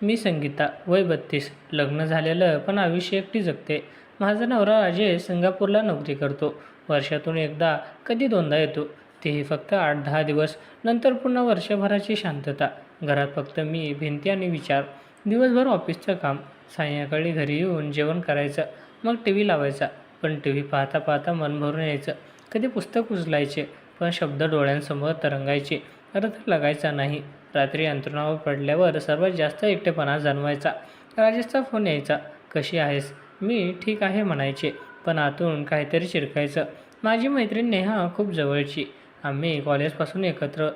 मी संगीता, वय 32, लग्न झालेलं पण आयुष्य एकटी जगते. माझा नवरा राजेश सिंगापूरला नोकरी करतो. वर्षातून एकदा कधी दोनदा येतो, तेही फक्त 8-10 दिवस. नंतर पुन्हा वर्षभराची शांतता. घरात फक्त मी, भिंती आणि विचार. दिवसभर ऑफिसचं काम, संध्याकाळी घरी येऊन जेवण करायचं, मग टी व्ही लावायचा. पण टी व्ही पाहता पाहता मन भरून यायचं. कधी पुस्तक उचलायचे, पण शब्द डोळ्यांसमोर तरंगायचे, अर्थ लागायचा नाही. रात्री अंथरुणावर पडल्यावर सर्वात जास्त एकटेपणा जाणवायचा. राजेशचा फोन यायचा. कशी आहेस? मी ठीक आहे म्हणायचे, पण आतून काहीतरी चिरकायचं. माझी मैत्रीण नेहा खूप जवळची. आम्ही कॉलेजपासून एकत्र.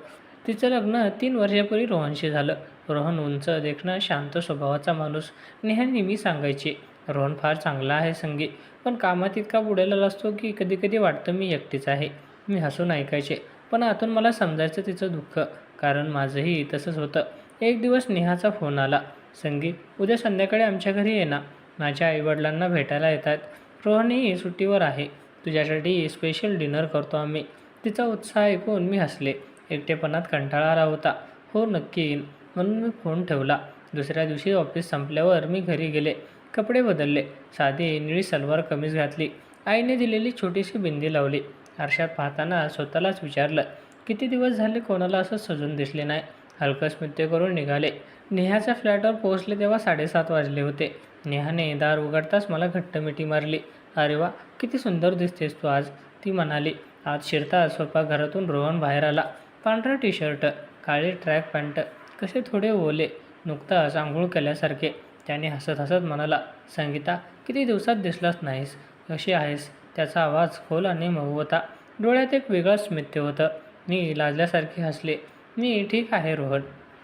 तिचं लग्न 3 वर्षापूर्वी रोहनशी झालं. रोहन उंच, देखणा, शांत स्वभावाचा माणूस. नेहा नेहमी सांगायची, रोहन फार चांगला आहे संगी, पण कामात इतका बुडालेला असतो की कधी कधी वाटतं मी एकटीच आहे. मी हसून ऐकायचे, पण आतून मला समजायचं तिचं दुःख, कारण माझंही तसंच होतं. एक दिवस नेहाचा फोन आला. संगी, उद्या संध्याकाळी आमच्या घरी ये ना. माझ्या आईवडिलांना भेटायला येतात. रोहनही सुट्टीवर आहे. तुझ्यासाठी स्पेशल डिनर करतो आम्ही. तिचा उत्साह ऐकून मी हसले. एकटेपणात कंटाळा आला होता. हो नक्की येईन, म्हणून मी फोन ठेवला. दुसऱ्या दिवशी ऑफिस संपल्यावर मी घरी गेले. कपडे बदलले. साधी निळी सलवार कमीज घातली. आईने दिलेली छोटीशी बिंदी लावली. आरशात पाहताना स्वतःलाच विचारलं, किती दिवस झाले कोणाला असं सजून दिसले नाही. हलकं स्मित करून निघाले. नेहाच्या फ्लॅटवर पोहोचले तेव्हा 7:30 वाजले होते. नेहाने दार उघडताच मला घट्ट मिठी मारली. अरे वा, किती सुंदर दिसतेस तू आज, ती म्हणाली. आत शिरताच स्वयंपाकघरातून रोहन बाहेर आला. पांढरा टी शर्ट, काळी ट्रॅक पॅन्ट, कसे थोडे ओले, नुकताच आंघोळ केल्यासारखे. त्याने हसत हसत म्हणाला, संगीता, किती दिवसात दिसलाच नाहीस, कशी आहेस? त्याचा आवाज खोल आणि मऊ होता. डोळ्यात एक वेगळं स्मित होतं. मी लाजल्यासारखे हसले. मी ठीक आहे रोहन,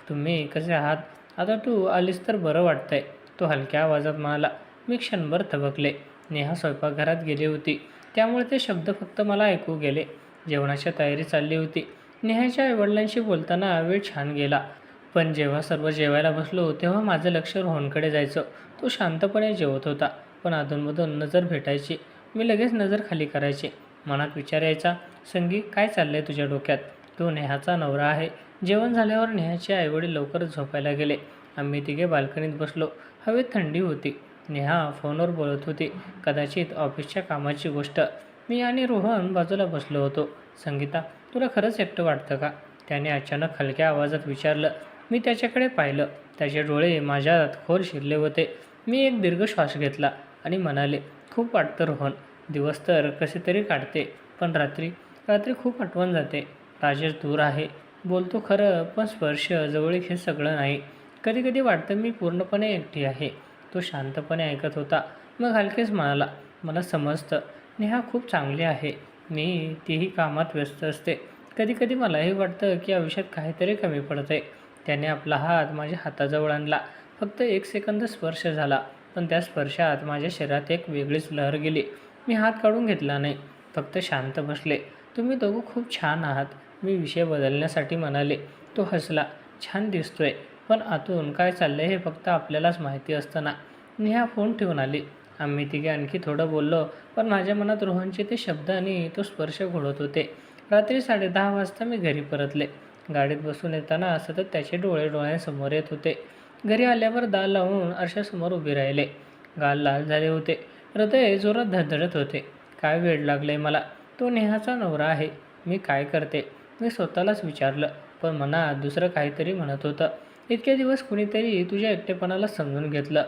तुम्ही कसे आहात? आता तू आलीस तर बरं वाटतंय, तो हलक्या आवाजात म्हणाला. मी क्षणभर थबकले. नेहा स्वयंपाकघरात गेली होती, त्यामुळे ते शब्द फक्त मला ऐकू गेले. जेवणाची तयारी चालली होती. नेहाच्या आईवडिलांशी बोलताना वेळ छान गेला. पण जेव्हा सर्व जेवायला बसलो तेव्हा माझं लक्ष रोहनकडे जायचं. तो शांतपणे जेवत होता, पण अधूनमधून नजर भेटायची. मी लगेच नजर खाली करायचे. मनात विचार यायचा, संगी, काय चाललंय तुझ्या डोक्यात? तो नेहाचा नवरा आहे. जेवण झाल्यावर नेहाचे आईवडील लवकरच झोपायला गेले. आम्ही तिघे बाल्कनीत बसलो. हवेत थंडी होती. नेहा फोनवर बोलत होती, कदाचित ऑफिसच्या कामाची गोष्ट. मी आणि रोहन बाजूला बसलो होतो. संगीता, तुला खरंच एकटं वाटतं का? त्याने अचानक हलक्या आवाजात विचारलं. मी त्याच्याकडे पाहिलं. त्याचे डोळे माझ्यात खोल शिरले होते. मी एक दीर्घ श्वास घेतला आणि म्हणाले, खूप वाटतं रोहन. दिवस तर कसे तरी काढते, पण रात्री रात्री खूप आठवण जाते. राजेश दूर आहे, बोलतो खरं, पण स्पर्श, जवळीक हे सगळं नाही. कधी कधी वाटतं मी पूर्णपणे एकटी आहे. तो शांतपणे ऐकत होता. मग हलकेच म्हणाला, मला समजतं. नेहा खूप चांगली आहे. तीही कामात व्यस्त असते. कधी कधी मलाही वाटतं की आयुष्यात काहीतरी कमी पडतंय. त्याने आपला हात माझ्या हाताजवळ आणला. फक्त 1 सेकंद स्पर्श झाला, पण त्या स्पर्शात माझ्या शरीरात एक वेगळीच लहर गेली. मी हात काढून घेतला नाही, फक्त शांत बसले. तुम्ही दोघं खूप छान आहात, मी विषय बदलण्यासाठी म्हणाले. तो हसला. छान दिसतोय, पण आतून काय चाललंय हे फक्त आपल्यालाच माहिती असतं ना. नेहा फोन ठेवून आली. आम्ही तिघे आणखी थोडं बोललो, पण माझ्या मनात रोहनचे ते शब्द आणि तो स्पर्श घोळत होते. रात्री 10:30 वाजता मी घरी परतले. गाडीत बसून येताना सतत त्याचे डोळे डोळ्यांसमोर येत होते. घरी आल्यावर दार लावून आरशासमोर उभे राहिले. गाल लाल झाले होते. हृदय जोरात धडधडत होते. काय वेड लागलंय मला. तो नेहाचा नवरा आहे. मी काय करते? मी स्वतःलाच विचारलं, पण मनात दुसरं काहीतरी म्हणत होतं. इतके दिवस कुणीतरी तुझ्या एकटेपणाला समजून घेतलं,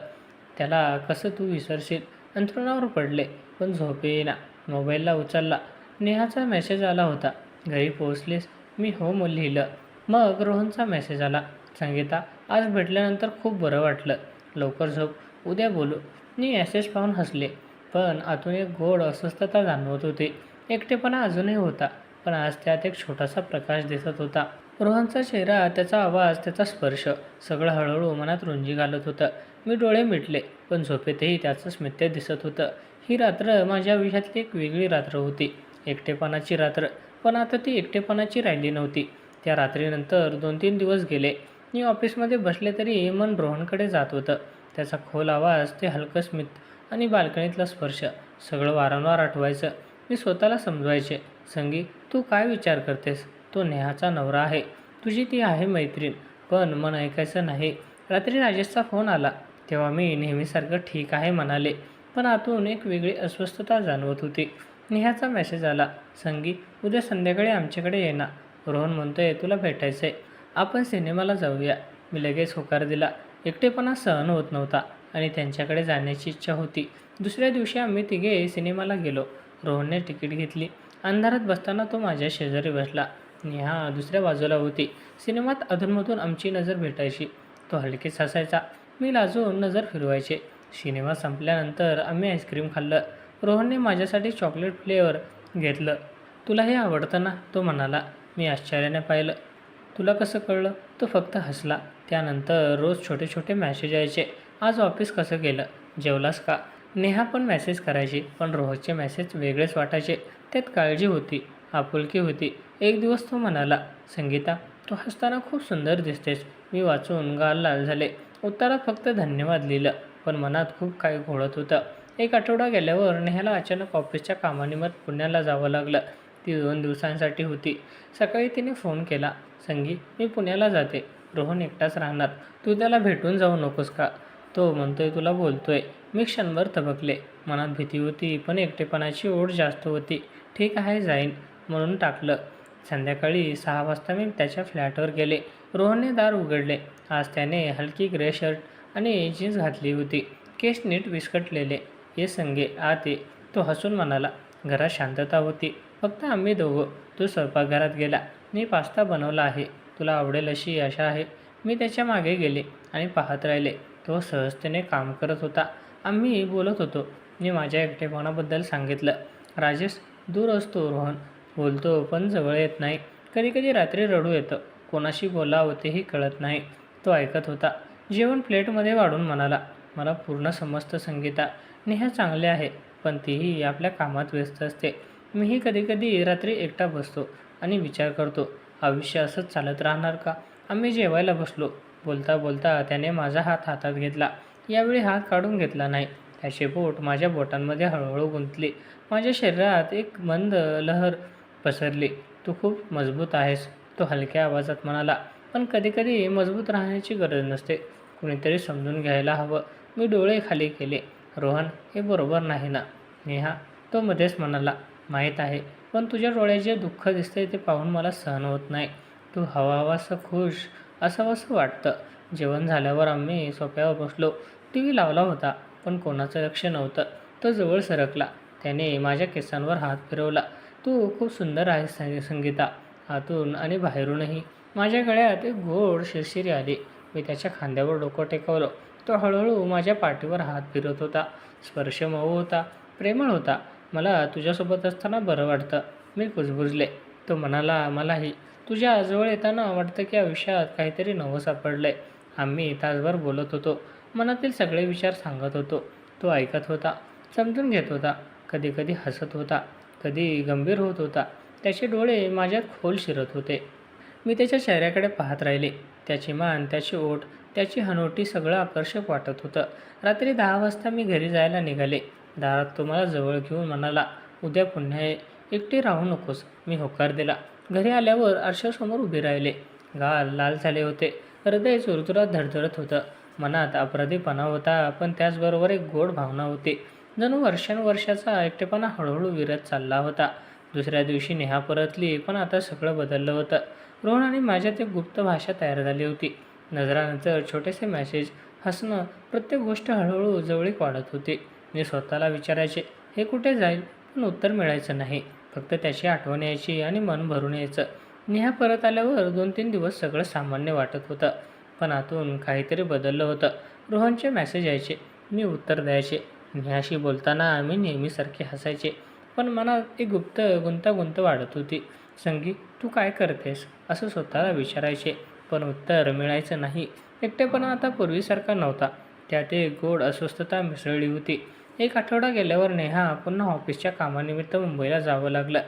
त्याला कसं तू विसरशील? अंथरुणावर पडले, पण झोप येईना. मोबाईलला उचलला. नेहाचा मेसेज आला होता. घरी पोहोचलीस? मी हो लिहिलं. मग रोहनचा मेसेज आला. संगीता, आज भेटल्यानंतर खूप बरं वाटलं. लवकर झोप, उद्या बोलू. मी मेसेज पाहून हसले, पण आतून एक गोड अस्वस्थता जाणवत होती. एकटेपणा अजूनही होता, पण आज त्यात एक छोटासा प्रकाश दिसत होता. रोहनचा चेहरा, त्याचा आवाज, त्याचा स्पर्श, सगळं हळूहळू मनात रुंजी घालत होतं. मी डोळे मिटले, पण झोपेतही त्याचं स्मित दिसत होतं. ही रात्र माझ्या आयुष्यातली एक वेगळी रात्र होती. एकटेपणाची रात्र. पण आता ती एकटेपणाची राहिली नव्हती. त्या रात्रीनंतर 2-3 दिवस गेले. मी ऑफिसमध्ये बसले तरी मन रोहनकडे जात होतं. त्याचा खोल आवाज, ते हलकं स्मित आणि बाल्कनीतला स्पर्श, सगळं वारंवार आठवायचं. मी स्वतःला समजवायचे, संगी, तू काय विचार करतेस? तो नेहाचा नवरा आहे. तुझी ती आहे मैत्रीण, पण मन ऐकायचं नाही. रात्री राजेशचा फोन आला तेव्हा मी नेहमीसारखं ठीक आहे म्हणाले, पण आतून एक वेगळी अस्वस्थता जाणवत होती. नेहाचा मेसेज आला, संगी उद्या संध्याकाळी आमच्याकडे ये ना. रोहन म्हणतोय तुला भेटायचं आहे, आपण सिनेमाला जाऊया. मी लगेच होकार दिला. एकटेपणा सहन होत नव्हता आणि त्यांच्याकडे जाण्याची इच्छा होती. दुसऱ्या दिवशी आम्ही तिघे सिनेमाला गेलो. रोहनने तिकीट घेतली. अंधारात बसताना तो माझ्या शेजारी बसला. नेहा दुसऱ्या बाजूला होती. सिनेमात अधूनमधून आमची नजर भेटायची. तो हलकेच हसायचा, मी लाजून नजर फिरवायचे. सिनेमा संपल्यानंतर आम्ही आईस्क्रीम खाल्लं. रोहनने माझ्यासाठी चॉकलेट फ्लेवर घेतलं. तुला हे आवडतं ना, तो म्हणाला. मी आश्चर्याने पाहिलं. तुला कसं कळलं? तो फक्त हसला. त्यानंतर रोज छोटे छोटे मॅसेज यायचे. आज ऑफिस कसं गेलं, जेवलास का? नेहा पण मेसेज करायची, पण रोहनचे मेसेज वेगळेच वाटायचे. त्यात काळजी होती, आपुलकी होती. एक दिवस तो म्हणाला, संगीता तू हसताना खूप सुंदर दिसतेस. मी वाचून गाल लाल झाले. उत्तरात फक्त धन्यवाद लिहिलं, पण मनात खूप काही घोळत होतं. एक आठवडा गेल्यावर नेहाला अचानक ऑफिसच्या कामानिमित्त पुण्याला जावं लागलं. ती 2 दिवसांसाठी होती. सकाळी तिने फोन केला, संगी मी पुण्याला जाते, रोहन एकटाच राहणार, तू त्याला भेटून जाऊ नकोस का? तो म्हणतोय तुला बोलतोय. मी क्षणभर थबकले. मनात भीती होती, पण एकटेपणाची ओढ जास्त होती. ठीक आहे जाईन म्हणून टाकलं. संध्याकाळी 6 वाजता मी त्याच्या फ्लॅटवर गेले. रोहनने दार उघडले. आज त्याने हलकी ग्रे शर्ट आणि जीन्स घातली होती. केस नीट विस्कटलेले. ये संगे आत ये, तो हसून म्हणाला. घरात शांतता होती, फक्त आम्ही दोघं. तो स्वयंपाकघरात गेला. मी पास्ता बनवला आहे, तुला आवडेल अशी आशा आहे. मी त्याच्या मागे गेले आणि पाहत राहिले. तो सहजतेने काम करत होता. आम्ही बोलत होतो. मी माझ्या एकटेपणाबद्दल सांगितलं. राजेश दूर असतो, रोहन बोलतो पण जवळ येत नाही. कधीकधी रात्री रडू येतं, कोणाशी बोलावं तेही कळत नाही. तो ऐकत होता. जेवण प्लेटमध्ये वाढून म्हणाला, मला पूर्ण समजतं संगीता. नेहा चांगले आहे, पण तीही आपल्या कामात व्यस्त असते. मीही कधीकधी रात्री एकटा बसतो आणि विचार करतो, आयुष्य असंच चालत राहणार का? आम्ही जेवायला बसलो. बोलता बोलता त्याने माझा हात हातात घेतला. यावेळी हात काढून घेतला नाही. त्याचे बोट माझ्या बोटांमध्ये हळूहळू गुंतले. माझ्या शरीरात एक मंद लहर पसरली. तू खूप मजबूत आहेस, तो हलक्या आवाजात म्हणाला. पण कधीकधी मजबूत राहण्याची गरज नसते, कुणीतरी समजून घ्यायला हवं. मी डोळे खाली केले. रोहन हे बरोबर नाही ना? नेहा, तो मध्येच म्हणाला. माहीत आहे, पण तुझ्या डोळ्यात जे दुःख दिसते ते पाहून मला सहन होत नाही. तू हवाहवासं खुश असावंसं वाटतं. जेवण झाल्यावर आम्ही सोफ्यावर बसलो. टी व्ही लावला होता, पण कोणाचं लक्ष नव्हतं. तो जवळ सरकला. त्याने माझ्या केसांवर हात फिरवला. तू खूप सुंदर आहेस संगीता, आतून आणि बाहेरूनही. माझ्या गळ्यात एक गोड शिरशिरी आली. मी त्याच्या खांद्यावर डोकं टेकवलं. तो हळूहळू माझ्या पाठीवर हात फिरत होता. स्पर्श मऊ होता, प्रेमळ होता. मला तुझ्यासोबत असताना बरं वाटतं. मी कुजबुजले. तो म्हणाला, मलाही. तुझ्या जवळ येताना वाटतं की आयुष्यात काहीतरी नवं सापडलंय. आम्ही तासभर बोलत होतो. मनातील सगळे विचार सांगत होतो. तो ऐकत होता, समजून घेत होता. कधीकधी हसत होता, कधी गंभीर होत होता. त्याचे डोळे माझ्यात खोल शिरत होते. मी त्याच्या चेहऱ्याकडे पाहत राहिले. त्याची मान, त्याची ओठ, त्याची हनोटी सगळं आकर्षक वाटत होतं. रात्री 10 वाजता मी घरी जायला निघाले. दारात तो मला जवळ घेऊन म्हणाला, उद्या पुन्हा ये, एकटी राहू नकोस. मी होकार दिला. घरी आल्यावर आरशासमोर उभे राहिले. गाल लाल झाले होते. हृदय चुरचुरात धडधडत होतं. मनात अपराधीपणा होता, पण त्याचबरोबर एक गोड भावना होती. जणू वर्षानुवर्षाचा एकटेपणा हळूहळू विरत चालला होता. दुसऱ्या दिवशी नेहा परतली, पण आता सगळं बदललं होतं. रोहन आणि माझ्यात एक गुप्त भाषा तयार झाली होती. नजरानंतर छोटेसे मेसेज, हसणं, प्रत्येक गोष्ट हळूहळू जवळीक वाढत होती. मी स्वतःला विचारायचे, हे कुठे जाईल? पण उत्तर मिळायचं नाही. फक्त त्याची आठवण यायची आणि मन भरून यायचं. नेहा परत आल्यावर 2-3 दिवस सगळं सामान्य वाटत होतं, पण आतून काहीतरी बदललं होतं. रोहनचे मेसेज यायचे, मी उत्तर द्यायचे. नेहाशी बोलताना मी नेहमीसारखे हसायचे, पण मनात एक गुंतागुंत वाढत होती. संगी तू काय करतेस, असं स्वतःला विचारायचे, पण उत्तर मिळायचं नाही. एकटेपणा आता पूर्वीसारखा नव्हता. त्यात एक गोड अस्वस्थता मिसळली होती. एक आठवडा गेल्यावर नेहा पुन्हा ऑफिसच्या कामानिमित्त मुंबईला जावं लागलं.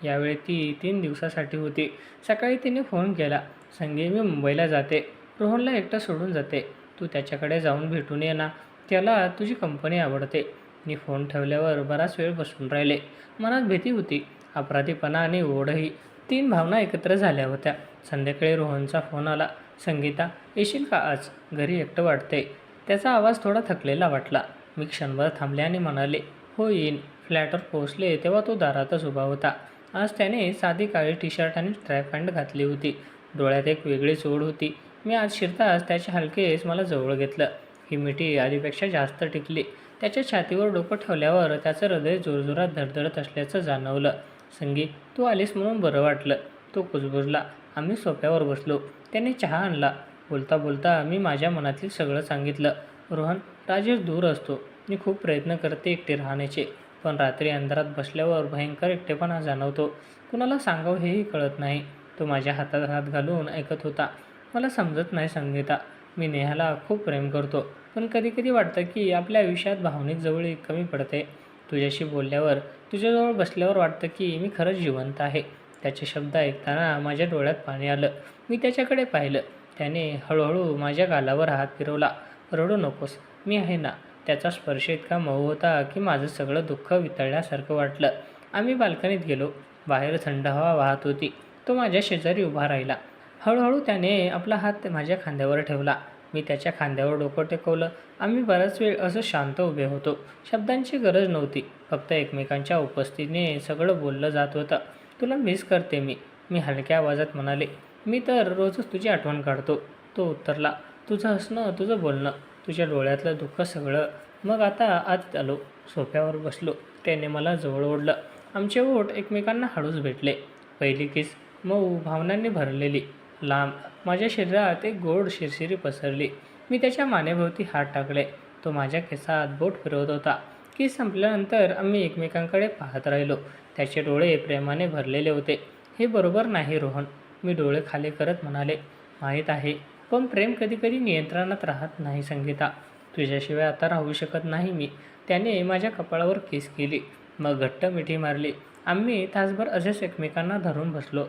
यावेळी ती 3 दिवसासाठी होती. सकाळी तिने फोन केला, संगी मी मुंबईला जाते, रोहनला एकटं सोडून जाते, तू त्याच्याकडे जाऊन भेटून ये ना, त्याला तुझी कंपनी आवडते. मी फोन ठेवल्यावर बराच वेळ बसून राहिले. मनात भीती होती, अपराधीपणा आणि ओढही. 3 भावना एकत्र झाल्या होत्या. संध्याकाळी रोहनचा फोन आला, संगीता येशील का आज? घरी एकटं वाटतंय. त्याचा आवाज थोडा थकलेला वाटला. मी क्षणभर थांबले आणि म्हणाले, हो येईन. फ्लॅटवर पोहोचले तेव्हा तो दारातच उभा होता. आज त्याने साधी काळी टी शर्ट आणि ट्रॅक पॅन्ट घातली होती. डोळ्यात एक वेगळीच ओढ होती. मी आज शिरताच त्याचे हलकेच मला जवळ घेतलं. ही मिठी आधीपेक्षा जास्त टिकली. त्याच्या छातीवर डोकं ठेवल्यावर त्याचं हृदय जोरजोरात धडधडत असल्याचं जाणवलं. संगी, तू आलीस म्हणून बरं वाटलं. तो कुजबुजला. आम्ही सोफ्यावर बसलो. त्याने चहा आणला. बोलता बोलता मी माझ्या मनातील सगळं सांगितलं. रोहन, राजेश दूर असतो. मी खूप प्रयत्न करते एकटे राहण्याचे, पण रात्री अंधारात बसल्यावर भयंकर एकटेपणा जाणवतो. कुणाला सांगावं हेही कळत नाही. तो माझ्या हातात हात घालून ऐकत होता. मला समजत नाही संगीता. मी नेहाला खूप प्रेम करतो, पण कधीकधी वाटतं की आपल्या आयुष्यात भावनिक जवळीक कमी पडते. तुझ्याशी बोलल्यावर, तुझ्याजवळ बसल्यावर वाटतं की मी खरंच जिवंत आहे. त्याचे शब्द ऐकताना माझ्या डोळ्यात पाणी आलं. मी त्याच्याकडे पाहिलं. त्याने हळूहळू माझ्या गालावर हात फिरवला. रडू नकोस, मी आहे ना. त्याचा स्पर्श इतका मऊ होता की माझं सगळं दुःख वितळल्यासारखं वाटलं. आम्ही बाल्कनीत गेलो. बाहेर थंड हवा वाहत होती. तो माझ्या शेजारी उभा राहिला. हळूहळू त्याने आपला हात माझ्या खांद्यावर ठेवला. मी त्याच्या खांद्यावर डोकं टेकवलं. आम्ही बराच वेळ असं शांत उभे होतो. शब्दांची गरज नव्हती. फक्त एकमेकांच्या उपस्थितीने सगळं बोललं जात होतं. तुला मिस करते मी. मी हलक्या आवाजात म्हणाले. मी तर रोजच तुझी आठवण काढतो. तो उत्तरला. तुझं हसणं, तुझं बोलणं, तुझ्या डोळ्यातलं दुःख सगळं. मग आता आत आलो. सोफ्यावर बसलो. त्याने मला जवळ ओढलं. आमचे ओठ एकमेकांना हळूच भेटले. पहिली किस मऊ, भावनांनी भरलेली, लांब. माझ्या शरीरात एक गोड शिरशिरी पसरली. मी त्याच्या मानेभोवती हात टाकले. तो माझ्या केसात बोट फिरवत होता. किस संपल्यानंतर आम्ही एकमेकांकडे पाहत राहिलो. त्याचे डोळे प्रेमाने भरलेले होते. हे बरोबर नाही रोहन, मी डोळे खाली करत म्हणाले. माहीत आहे, पण प्रेम कधीकधी नियंत्रणात राहत नाही संगीता. तुझ्याशिवाय आता राहू शकत नाही मी. त्याने माझ्या कपाळावर किस केली. मग घट्ट मिठी मारली. आम्ही तासभर असेच एकमेकांना धरून बसलो.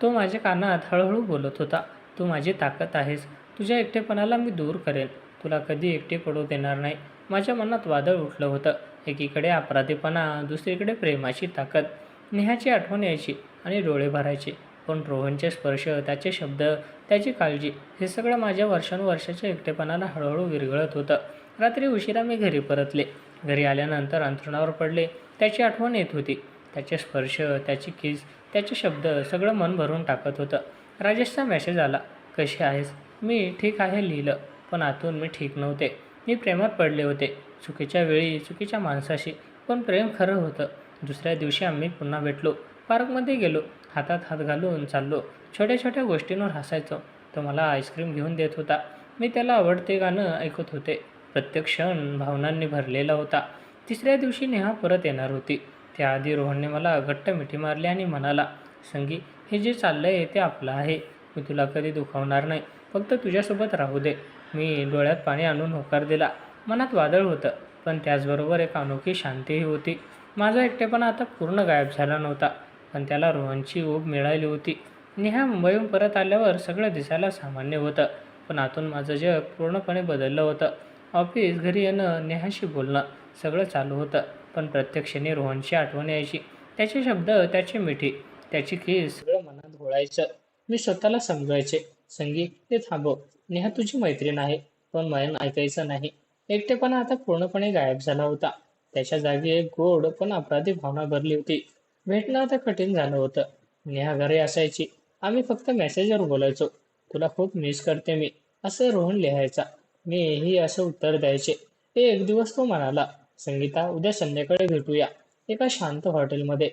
तो माझ्या कानात हळूहळू बोलत होता. तू माझी ताकद आहेस. तुझ्या एकटेपणाला मी दूर करेन. तुला कधी एकटे पडू देणार नाही. माझ्या मनात वादळ उठलं होतं. एकीकडे अपराधीपणा, दुसरीकडे प्रेमाची ताकद. नेहाची आठवण यायची आणि डोळे भरायचे. पण रोहनचे स्पर्श, त्याचे शब्द, त्याची काळजी, हे सगळं माझ्या वर्षानुवर्षाच्या एकटेपणाला हळूहळू विरघळत होतं. रात्री उशिरा मी घरी परतले. घरी आल्यानंतर अंथरुणावर पडले. त्याची आठवण येत होती. त्याचे स्पर्श, त्याची किस, त्याचे शब्द, सगळं मन भरून टाकत होतं. राजेशचा मेसेज आला. कशी आहेस? मी ठीक आहे लिहिलं, पण आतून मी ठीक नव्हते. मी प्रेमात पडले होते. चुकीच्या वेळी, चुकीच्या माणसाशी. पण प्रेम खरं होतं. दुसऱ्या दिवशी आम्ही पुन्हा भेटलो. पार्कमध्ये गेलो. हातात हात घालून चाललो. छोट्या छोट्या गोष्टींवर हसायचो. तो मला आईस्क्रीम घेऊन देत होता. मी त्याला आवडते गाणं ऐकत होते. प्रत्येक क्षण भावनांनी भरलेला होता. तिसऱ्या दिवशी नेहा परत येणार होती. त्याआधी रोहनने मला घट्ट मिठी मारली आणि म्हणाला, संगी, हे जे चाललंय ते आपलं आहे. मी तुला कधी दुखावणार नाही. फक्त तुझ्यासोबत राहू दे. मी डोळ्यात पाणी आणून होकार दिला. मनात वादळ होतं, पण त्याचबरोबर एक अनोखी शांतीही होती. माझा एकटेपणा आता पूर्ण गायब झाला नव्हता, पण त्याला रोहनची ऊब मिळाली होती. नेहा मुंबईहून परत आल्यावर सगळं दिसायला सामान्य होतं, पण आतून माझं जग पूर्णपणे बदललं होतं. ऑफिस, घरी येणं, नेहाशी बोलणं, सगळं चालू होतं, पण प्रत्येक क्षणी रोहनची आठवण यायची. त्याचे शब्द, त्याची मिठी, त्याची किस, सगळं मनात घोळायचं. मी स्वतःला समजायचे, संगी, ते थांबव. नेहा तुझी मैत्रीण आहे, पण मन ऐकायचं नाही. एकटेपणा आता पूर्णपणे गायब झाला होता. त्याच्या जागी एक गोड पण अपराधी भावना भरली होती. भेटणं आता कठीण झालं होतं. नेहा घरी असायची. आम्ही फक्त मेसेजवर बोलायचो. तुला खूप मिस करते मी, असं रोहन लिहायचा. मीही असं उत्तर द्यायचे. एक दिवस तो म्हणाला, संगीता, उद्या संध्याकाळी भेटूया एका शांत हॉटेलमध्ये.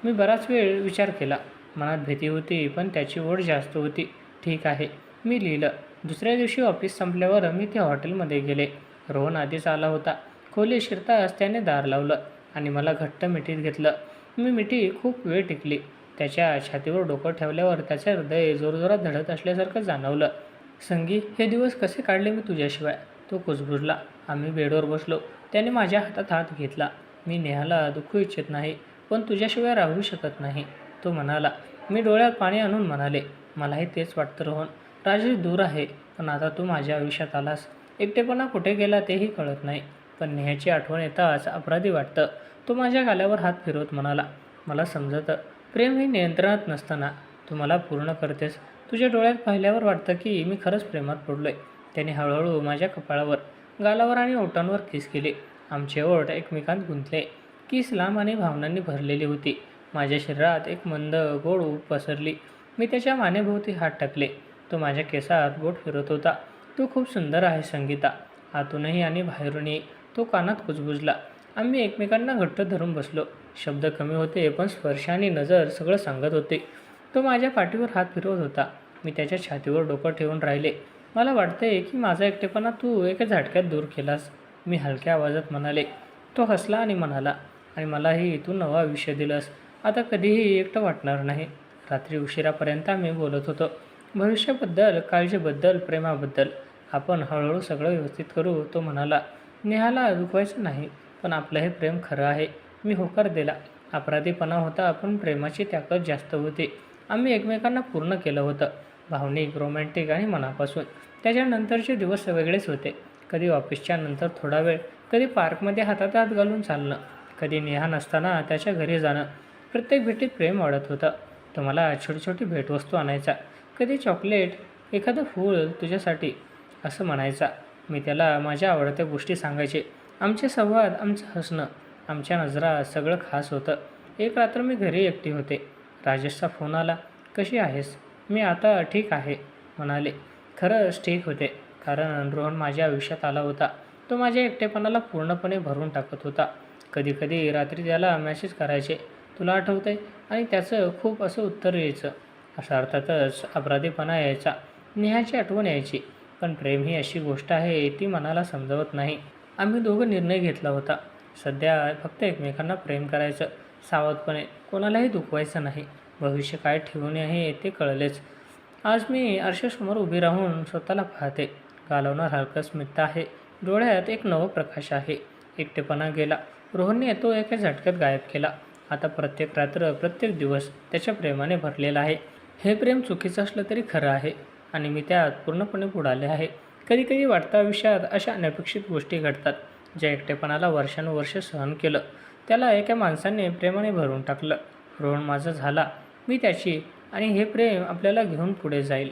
मी बराच वेळ विचार केला. मनात भीती होती, पण त्याची ओढ जास्त होती. ठीक आहे, मी लिहिलं. दुसऱ्या दिवशी ऑफिस संपल्यावर मी त्या हॉटेलमध्ये गेले. रोहन आधीच आला होता. खोली शिरताच त्याने दार लावलं आणि मला घट्ट मिठीत घेतलं. मी मिठी खूप वेळ टिकली. त्याच्या छातीवर डोकं ठेवल्यावर त्याचे हृदय जोरजोरात धडत असल्यासारखं जाणवलं. संगी, हे दिवस कसे काढले मी तुझ्याशिवाय? तो कुजबुजला. आम्ही बेडवर बसलो. त्याने माझ्या हातात हात घेतला. मी नेहाला दुखवू इच्छित नाही, पण तुझ्याशिवाय राहू शकत नाही, तो म्हणाला. मी डोळ्यात पाणी आणून म्हणाले, मलाही तेच वाटतं रोहन. राजेश दूर आहे, पण आता तू माझ्या आयुष्यात आलास. एकटेपणा कुठे गेला तेही कळत नाही, पण नेहाची आठवण येताच अपराधी वाटतं. तो माझ्या गाल्यावर हात फिरवत म्हणाला, मला समजतं. प्रेम हे नियंत्रणात नसताना तू मला पूर्ण करतेस. तुझ्या डोळ्यात पाहिल्यावर वाटतं की मी खरंच प्रेमात पडलोय. त्याने हळूहळू माझ्या कपाळावर, गालावर आणि ओठांवर किस केले. आमचे ओठ एकमेकांत गुंतले. किस लांब आणि भावनांनी भरलेली होती. माझ्या शरीरात एक मंद गोड ऊब पसरली. मी त्याच्या मानेभोवती हात टाकले. तो माझ्या केसात बोट फिरत होता. तू खूप सुंदर आहे संगीता. आतूनही आणि बाहेरूनही. तो कानात कुजबुजला. आम्ही एकमेकांना घट्ट धरून बसलो. शब्द कमी होते पण स्पर्श आणि नजर सगळं सांगत होते. तो माझ्या पाठीवर हात फिरवत होता. मी त्याच्या छातीवर डोकं ठेवून राहिले. मला वाटतंय की माझा एकटेपणा तू एका झटक्यात दूर केलास, मी हलक्या आवाजात म्हणाले. तो हसला आणि म्हणाला, आणि मलाही तू नवं आयुष्य दिलंस. आता कधीही एकटं वाटणार नाही. रात्री उशिरापर्यंत आम्ही बोलत होतो. भविष्याबद्दल, काळजीबद्दल, प्रेमाबद्दल. आपण हळूहळू सगळं व्यवस्थित करू, तो म्हणाला. नेहाला दुखवायचं नाही, पण आपलं हे प्रेम खरं आहे. मी होकार दिला. अपराधीपणा होता पण प्रेमाची ताकद जास्त होती. आम्ही एकमेकांना पूर्ण केलं होतं. भावनिक, रोमॅन्टिक आणि मनापासून. त्याच्यानंतरचे दिवस वेगळेच होते. कधी ऑफिसच्या नंतर थोडा वेळ, कधी पार्कमध्ये हातात हात घालून चालणं, कधी नेहा नसताना त्याच्या घरी जाणं. प्रत्येक भेटीत प्रेम वाढत होतं. तो मला छोटी छोटी भेटवस्तू आणायचा. कधी चॉकलेट, एखादं फूल तुझ्यासाठी असं म्हणायचा. मी त्याला माझ्या आवडत्या गोष्टी सांगायचे. आमचे संवाद, आमचं हसणं, आमच्या नजरा सगळं खास होतं. एक रात्र मी घरी एकटी होते. राजेशचा फोन आला. कशी आहेस? मी आता ठीक आहे म्हणाले. खरंच ठीक होते, कारण रोहन माझ्या आयुष्यात आला होता. तो माझ्या एकटेपणाला पूर्णपणे भरून टाकत होता. कधीकधी रात्री त्याला मेसेज करायचे, तुला आठवतंय? आणि त्याचं खूप असं उत्तर यायचं. अशा अर्थातच अपराधीपणा यायचा. नेहाची आठवण यायची. पण प्रेम ही अशी गोष्ट आहे, ती मनाला समजवत नाही. आम्ही दोघं निर्णय घेतला होता. सध्या फक्त एकमेकांना प्रेम करायचं, सावधपणे, कोणालाही दुखवायचं नाही. भविष्य काय ठेवून आहे ते कळलेच. आज मी आरशासमोर उभी राहून स्वतःला पाहते. गालावर हलकं स्मित आहे. डोळ्यात एक नवं प्रकाश आहे. एकटेपणा गेला. रोहनने तो एका झटक्यात गायब केला. आता प्रत्येक रात्र, प्रत्येक दिवस त्याच्या प्रेमाने भरलेला आहे. हे प्रेम चुकीचं असलं तरी खरं आहे आणि मी त्यात पूर्णपणे बुडाले आहे. कधीकधी वाटतं आयुष्यात अशा अनपेक्षित गोष्टी घडतात. ज्या एकटेपणाला वर्षानुवर्ष सहन केलं, त्याला एका माणसाने प्रेमाने भरून टाकलं. रोहन माझा झाला, मी त्याची, आणि हे प्रेम आपल्याला घेऊन पुढे जाईल.